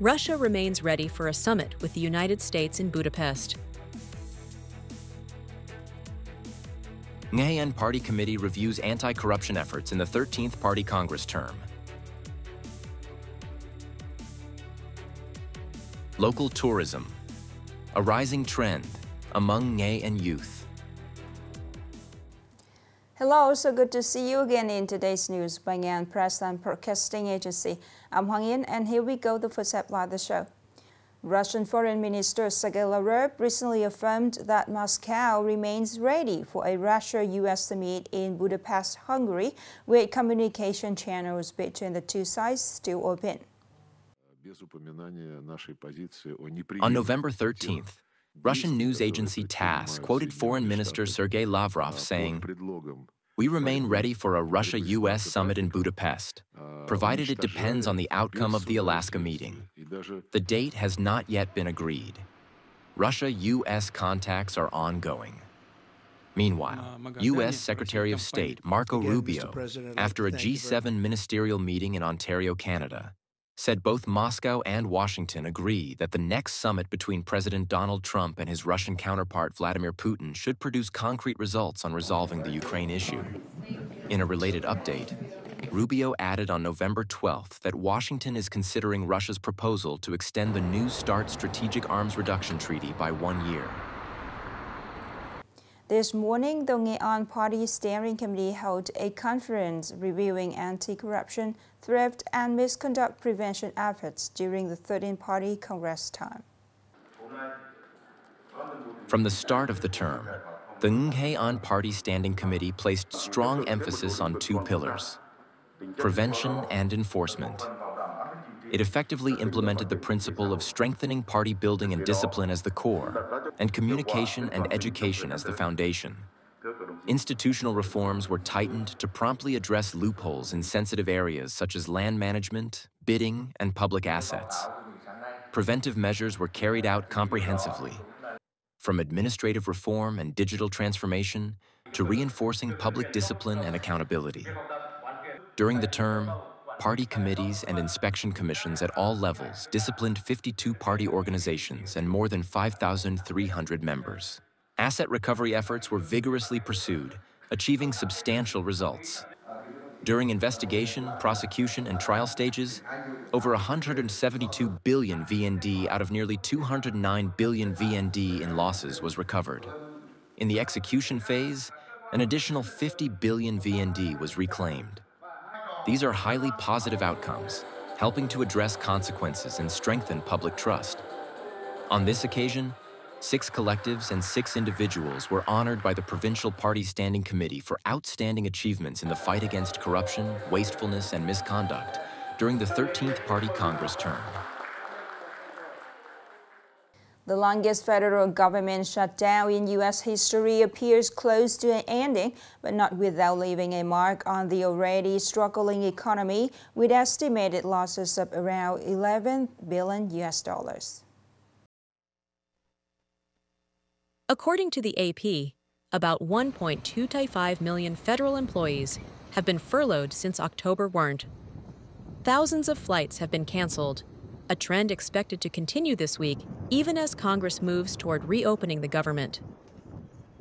Russia remains ready for a summit with the United States in Budapest. Nghệ An Party Committee reviews anti-corruption efforts in the 13th Party Congress term. Local tourism, a rising trend among Nghệ An youth. Hello, so good to see you again in today's news by Nghệ An Press and Broadcasting Agency. I'm Hoàng Yên, and here we go, the first headline of the show. Russian Foreign Minister Sergei Lavrov recently affirmed that Moscow remains ready for a Russia-US summit in Budapest, Hungary, with communication channels between the two sides still open. On November 13th, Russian news agency TASS quoted Foreign Minister Sergei Lavrov saying, "We remain ready for a Russia-US summit in Budapest, provided it depends on the outcome of the Alaska meeting. The date has not yet been agreed. Russia-US contacts are ongoing." Meanwhile, U.S. Secretary of State Marco Rubio, after a G7 ministerial meeting in Ontario, Canada, said both Moscow and Washington agree that the next summit between President Donald Trump and his Russian counterpart Vladimir Putin should produce concrete results on resolving the Ukraine issue. In a related update, Rubio added on November 12th that Washington is considering Russia's proposal to extend the New START Strategic Arms Reduction Treaty by 1 year. This morning, the Nghệ An Party Steering Committee held a conference reviewing anti-corruption, theft, and misconduct prevention efforts during the 13th Party Congress time. From the start of the term, the Nghệ An Party Standing Committee placed strong emphasis on two pillars: prevention and enforcement. It effectively implemented the principle of strengthening party building and discipline as the core, and communication and education as the foundation. Institutional reforms were tightened to promptly address loopholes in sensitive areas such as land management, bidding, and public assets. Preventive measures were carried out comprehensively, from administrative reform and digital transformation to reinforcing public discipline and accountability. During the term, party committees and inspection commissions at all levels disciplined 52 party organizations and more than 5,300 members. Asset recovery efforts were vigorously pursued, achieving substantial results. During investigation, prosecution, and trial stages, over 172 billion VND out of nearly 209 billion VND in losses was recovered. In the execution phase, an additional 50 billion VND was reclaimed. These are highly positive outcomes, helping to address consequences and strengthen public trust. On this occasion, 6 collectives and 6 individuals were honored by the Provincial Party Standing Committee for outstanding achievements in the fight against corruption, wastefulness, and misconduct during the 13th Party Congress term. The longest federal government shutdown in U.S. history appears close to an ending, but not without leaving a mark on the already struggling economy, with estimated losses of around $11 billion. According to the AP, about 1.225 million federal employees have been furloughed since October 1. Thousands of flights have been canceled, a trend expected to continue this week, even as Congress moves toward reopening the government.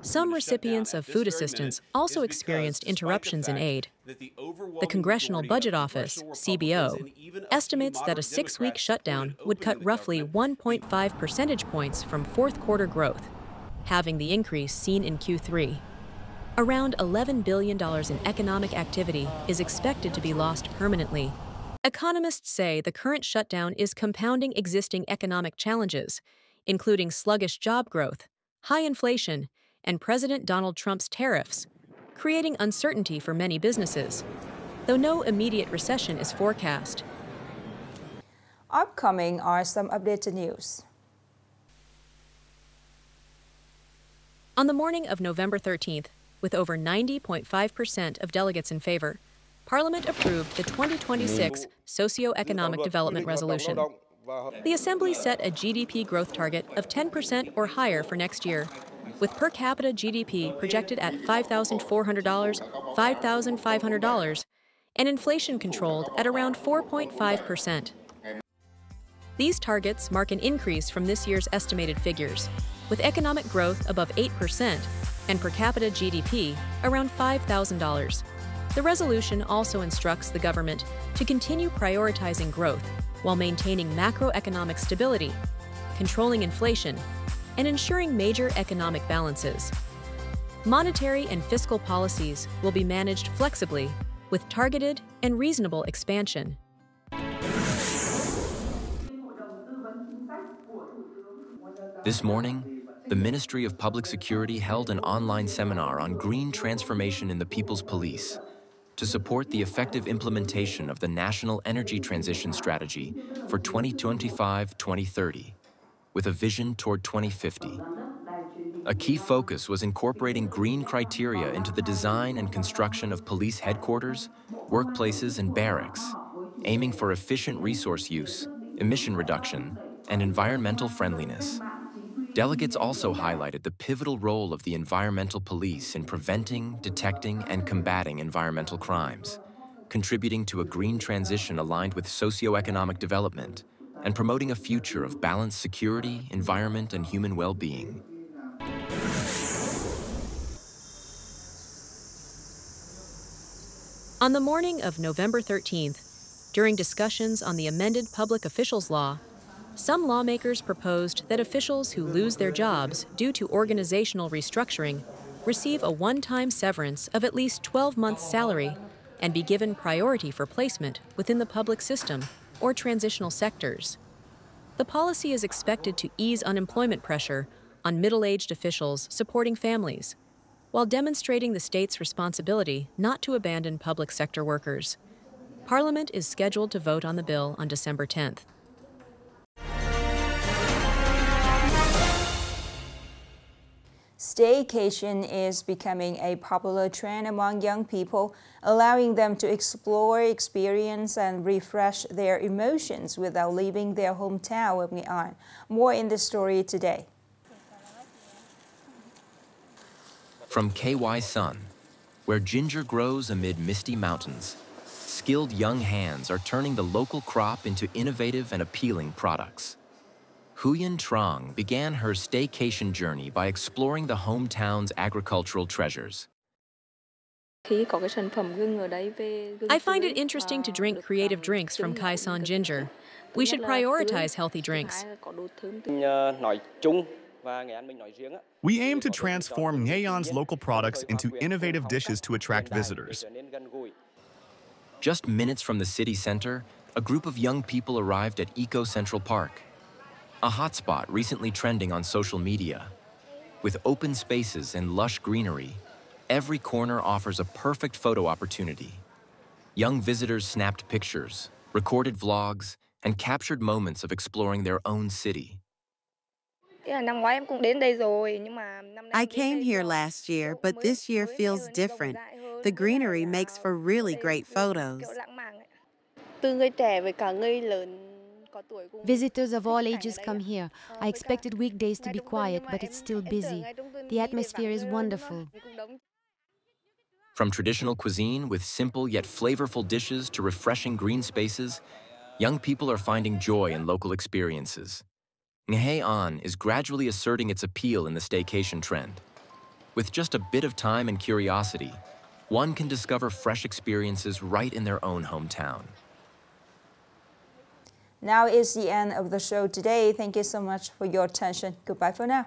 Some recipients of food assistance also experienced interruptions in aid. The Congressional Budget Office, CBO, estimates that a 6-week shutdown would cut roughly 1.5 percentage points from fourth-quarter growth, halving the increase seen in Q3. Around $11 billion in economic activity is expected to be lost permanently. Economists say the current shutdown is compounding existing economic challenges, including sluggish job growth, high inflation, and President Donald Trump's tariffs, creating uncertainty for many businesses, though no immediate recession is forecast. Upcoming are some updated news. On the morning of November 13th, with over 90.5% of delegates in favor, Parliament approved the 2026 Socioeconomic Development Resolution. The Assembly set a GDP growth target of 10% or higher for next year, with per capita GDP projected at $5,400, $5,500, and inflation controlled at around 4.5%. These targets mark an increase from this year's estimated figures, with economic growth above 8% and per capita GDP around $5,000. The resolution also instructs the government to continue prioritizing growth while maintaining macroeconomic stability, controlling inflation, and ensuring major economic balances. Monetary and fiscal policies will be managed flexibly with targeted and reasonable expansion. This morning, the Ministry of Public Security held an online seminar on green transformation in the People's Police to support the effective implementation of the National Energy Transition Strategy for 2025-2030, with a vision toward 2050. A key focus was incorporating green criteria into the design and construction of police headquarters, workplaces, and barracks, aiming for efficient resource use, emission reduction, and environmental friendliness. Delegates also highlighted the pivotal role of the environmental police in preventing, detecting, and combating environmental crimes, contributing to a green transition aligned with socioeconomic development and promoting a future of balanced security, environment, and human well-being. On the morning of November 13th, during discussions on the amended Public Officials Law, some lawmakers proposed that officials who lose their jobs due to organizational restructuring receive a one-time severance of at least 12 months' salary and be given priority for placement within the public system or transitional sectors. The policy is expected to ease unemployment pressure on middle-aged officials supporting families, while demonstrating the state's responsibility not to abandon public sector workers. Parliament is scheduled to vote on the bill on December 10th. Staycation is becoming a popular trend among young people, allowing them to explore, experience, and refresh their emotions without leaving their hometown of Nghệ An. More in the story today. From KY Sun, where ginger grows amid misty mountains, skilled young hands are turning the local crop into innovative and appealing products. Huyen Trong began her staycation journey by exploring the hometown's agricultural treasures. I find it interesting to drink creative drinks from Khai Son ginger. We should prioritize healthy drinks. We aim to transform Nghệ An's local products into innovative dishes to attract visitors. Just minutes from the city center, a group of young people arrived at Eco Central Park, a hotspot recently trending on social media. With open spaces and lush greenery, every corner offers a perfect photo opportunity. Young visitors snapped pictures, recorded vlogs, and captured moments of exploring their own city. I came here last year, but this year feels different. The greenery makes for really great photos. Visitors of all ages come here. I expected weekdays to be quiet, but it's still busy. The atmosphere is wonderful. From traditional cuisine with simple yet flavorful dishes to refreshing green spaces, young people are finding joy in local experiences. Nghệ An is gradually asserting its appeal in the staycation trend. With just a bit of time and curiosity, one can discover fresh experiences right in their own hometown. Now is the end of the show today. Thank you so much for your attention. Goodbye for now.